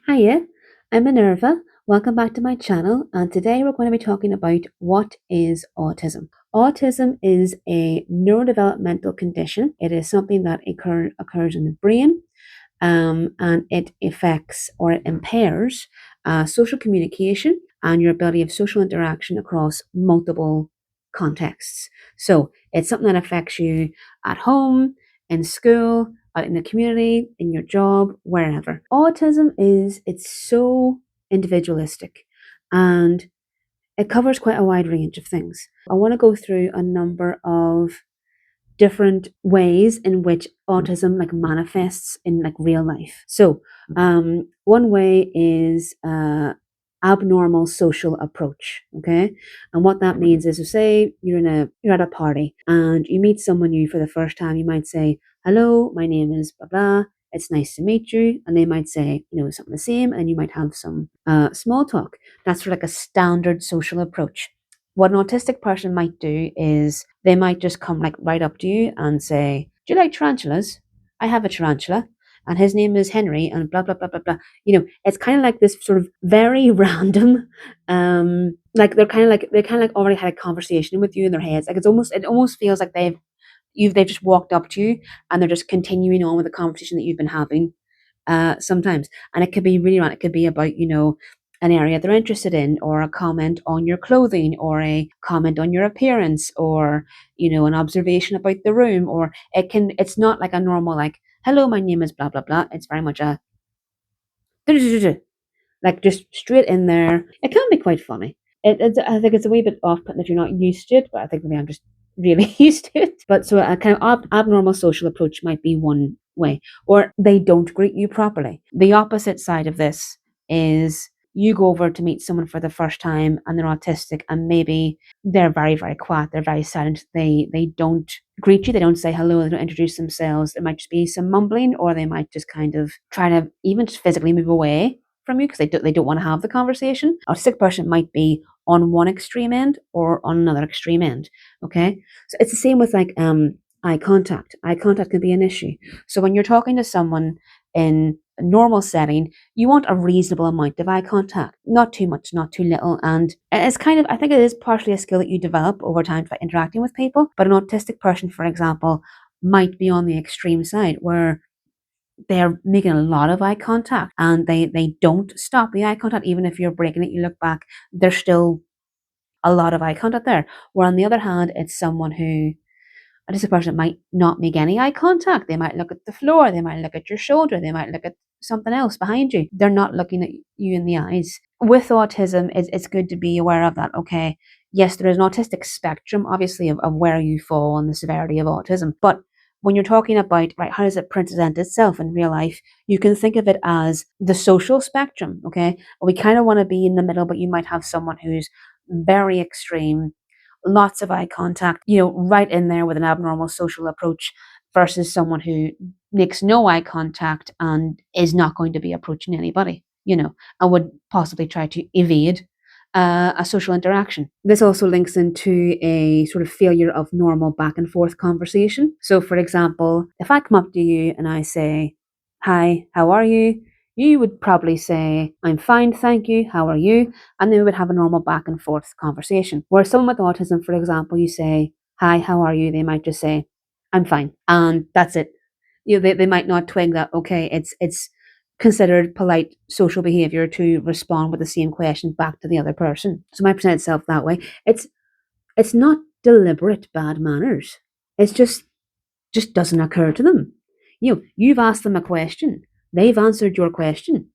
Hiya, I'm Minerva. Welcome back to my channel, and today we're going to be talking about what is autism. Autism is a neurodevelopmental condition. It is something that occurs in the brain, and it affects or it impairs social communication and your ability of social interaction across multiple contexts. So it's something that affects you at home, in school, out in the community, in your job, wherever. Autism it's so individualistic and it covers quite a wide range of things. I want to go through a number of different ways in which autism manifests in real life. So one way is abnormal social approach. Okay, and what that means is, so say you're at a party and you meet someone new for the first time. You might say, "Hello, my name is blah blah. It's nice to meet you," and they might say, something the same, and you might have some small talk. That's sort of like a standard social approach. What an autistic person might do is they might just come right up to you and say, "Do you like tarantulas? I have a tarantula, and his name is Henry," and blah blah blah blah blah. It's kind of like this sort of very random, like they kind of like already had a conversation with you in their heads. Like it almost feels like they've just walked up to you and they're just continuing on with the conversation that you've been having sometimes. And it could be really random. It could be about, an area they're interested in, or a comment on your clothing, or a comment on your appearance, or, an observation about the room, or it's not like a normal, like, "Hello, my name is blah, blah, blah." It's very much a, like just straight in there. It can be quite funny. I think it's a wee bit off-putting if you're not used to it, but I think maybe I'm just really used to it. But so a kind of abnormal social approach might be one way, or they don't greet you properly. The opposite side of this is you go over to meet someone for the first time and they're autistic, and maybe they're very, very quiet, they're very silent, they don't greet you, they don't say hello, they don't introduce themselves. There might just be some mumbling, or they might just kind of try to even just physically move away from you because they don't want to have the conversation. A sick person might be on one extreme end or on another extreme end. Okay, so it's the same with eye contact. Eye contact can be an issue. So when you're talking to someone in a normal setting, you want a reasonable amount of eye contact, not too much, not too little. And it's kind of, I think it is partially a skill that you develop over time by interacting with people. But an autistic person, for example, might be on the extreme side where they're making a lot of eye contact and they don't stop the eye contact. Even if you're breaking it, you look back, there's still a lot of eye contact there. Where on the other hand, it's someone who, a disabled person, might not make any eye contact. They might look at the floor, they might look at your shoulder, they might look at something else behind you. They're not looking at you in the eyes. With autism, it's good to be aware of that. Okay, yes, there is an autistic spectrum, obviously, of where you fall on the severity of autism. But when you're talking about, right, how does it present itself in real life, you can think of it as the social spectrum. Okay, we kind of want to be in the middle, but you might have someone who's very extreme, lots of eye contact, right in there with an abnormal social approach, versus someone who makes no eye contact and is not going to be approaching anybody, and would possibly try to evade a social interaction. This also links into a sort of failure of normal back and forth conversation. So, for example, if I come up to you and I say, "Hi, how are you?" You would probably say, "I'm fine, thank you. How are you?" And then we would have a normal back and forth conversation. Whereas someone with autism, for example, you say, "Hi, how are you?" They might just say, "I'm fine." And that's it. They might not twig that, okay, it's considered polite social behavior to respond with the same question back to the other person. So it might present itself that way. It's not deliberate bad manners. It's just doesn't occur to them. You've asked them a question. They've answered your question.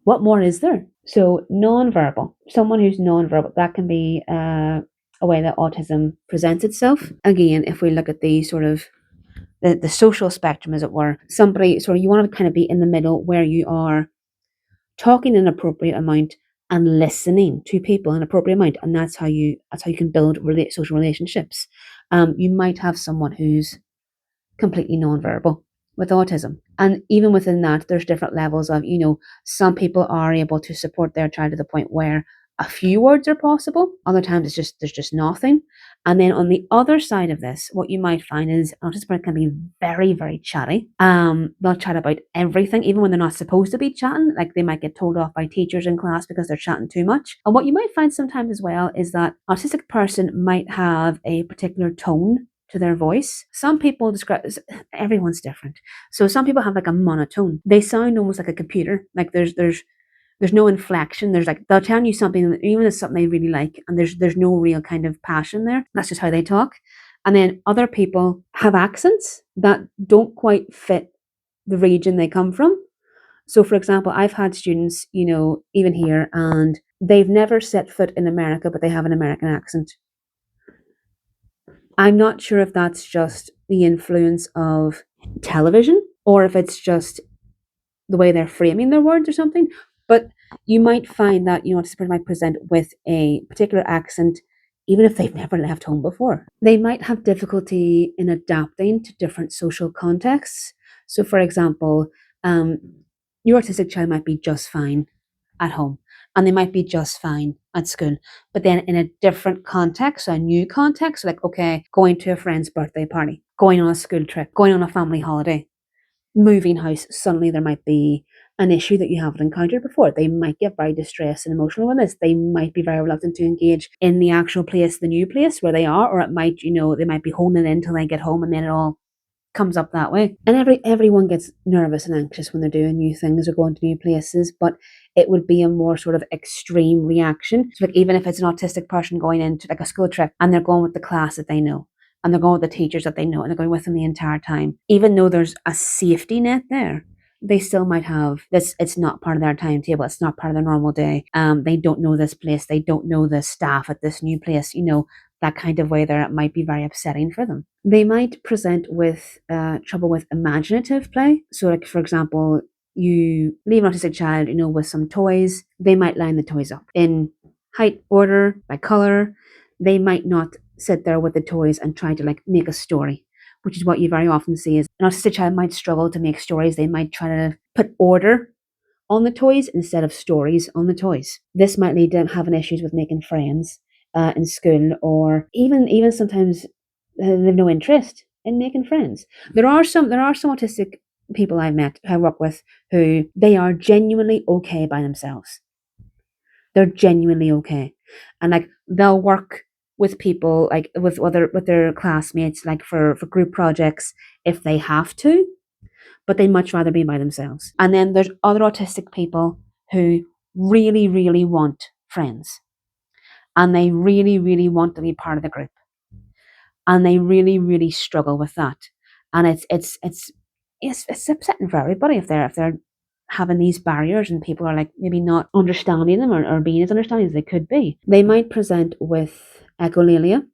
What more is there? So non-verbal, someone who's non-verbal, that can be a way that autism presents itself. Again, if we look at the sort of the social spectrum, as it were, somebody, sort of, you want to kind of be in the middle where you are talking an appropriate amount and listening to people an appropriate amount, and that's how you can build social relationships. You might have someone who's completely non-verbal with autism, and even within that, there's different levels of, some people are able to support their child to the point where a few words are possible. Other times it's just there's just nothing. And then on the other side of this, what you might find is autistic can be very, very chatty. They'll chat about everything, even when they're not supposed to be chatting. Like they might get told off by teachers in class because they're chatting too much. And what you might find sometimes as well is that autistic person might have a particular tone to their voice. Some people describe everyone's different. So some people have like a monotone. They sound almost like a computer. Like there's no inflection. There's like they'll tell you something, even if it's something they really like, and there's no real kind of passion there. That's just how they talk. And then other people have accents that don't quite fit the region they come from. So, for example, I've had students, even here, and they've never set foot in America, but they have an American accent. I'm not sure if that's just the influence of television or if it's just the way they're framing their words or something. But you might find that a person might present with a particular accent, even if they've never left home before. They might have difficulty in adapting to different social contexts. So, for example, um, your autistic child might be just fine at home and they might be just fine at school. But then in a different context, a new context, like, okay, going to a friend's birthday party, going on a school trip, going on a family holiday, moving house, suddenly there might be an issue that you haven't encountered before. They might get very distressed and emotional with this. They might be very reluctant to engage in the actual place, the new place where they are, or it might, they might be holding it in until they get home and then it all comes up that way. And everyone gets nervous and anxious when they're doing new things or going to new places, but it would be a more sort of extreme reaction. So like even if it's an autistic person going into like a school trip and they're going with the class that they know and they're going with the teachers that they know and they're going with them the entire time, even though there's a safety net there, they still might have this. It's not part of their timetable. It's not part of their normal day. They don't know this place. They don't know the staff at this new place. That kind of way there, it might be very upsetting for them. They might present with trouble with imaginative play. So, like for example, you leave an autistic child, with some toys. They might line the toys up in height, order, by color. They might not sit there with the toys and try to like make a story, which is what you very often see is an autistic child might struggle to make stories. They might try to put order on the toys instead of stories on the toys. This might lead to them having issues with making friends in school, or even sometimes they've no interest in making friends. There are some autistic people I've met, I work with, who they are genuinely okay by themselves. They're genuinely okay, and like they'll work with people like with their classmates like for group projects if they have to, but they much rather be by themselves. And then there's other autistic people who really, really want friends and they really, really want to be part of the group and they really, really struggle with that. And it's upsetting for everybody if they're having these barriers and people are like maybe not understanding them or being as understanding as they could be. They might present with echolalia,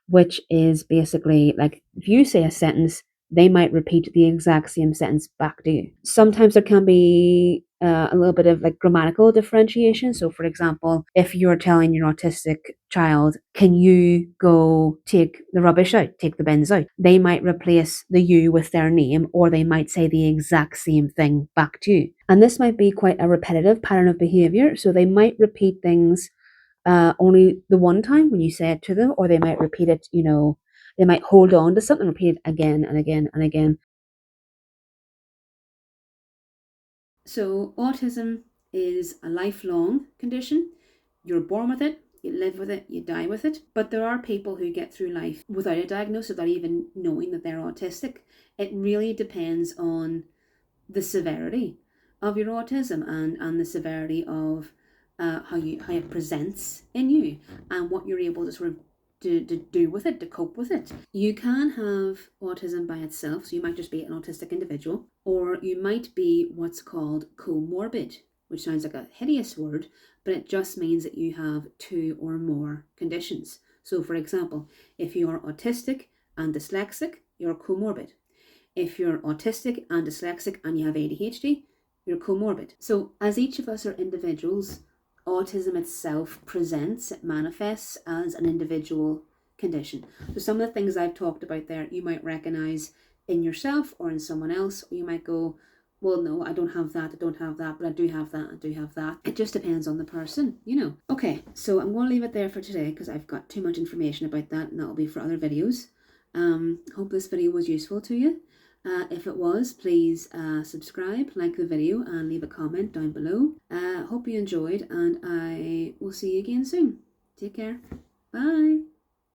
which is basically like if you say a sentence, they might repeat the exact same sentence back to you. Sometimes there can be a little bit of like grammatical differentiation. So, for example, if you're telling your autistic child, can you go take the rubbish out, take the bins out? They might replace the you with their name, or they might say the exact same thing back to you. And this might be quite a repetitive pattern of behavior. So they might repeat things only the one time when you say it to them, or they might repeat it, they might hold on to something, repeat it again and again and again. So, autism is a lifelong condition. You're born with it, you live with it, you die with it. But there are people who get through life without a diagnosis, without even knowing that they're autistic. It really depends on the severity of your autism and the severity of how it presents in you and what you're able to sort of to do with it, to cope with it. You can have autism by itself, so you might just be an autistic individual, or you might be what's called comorbid, which sounds like a hideous word, but it just means that you have two or more conditions. So, for example, if you're autistic and dyslexic, you're comorbid. If you're autistic and dyslexic and you have ADHD, you're comorbid. So, as each of us are individuals, autism itself presents, it manifests as an individual condition. So, some of the things I've talked about there, you might recognize in yourself or in someone else, or you might go, well, no, I don't have that, I don't have that, but I do have that, I do have that. It just depends on the person, you know. Okay, so I'm going to leave it there for today because I've got too much information about that, and that'll be for other videos. Hope this video was useful to you. If it was, please subscribe, like the video, and leave a comment down below. Hope you enjoyed, and I will see you again soon. Take care. Bye.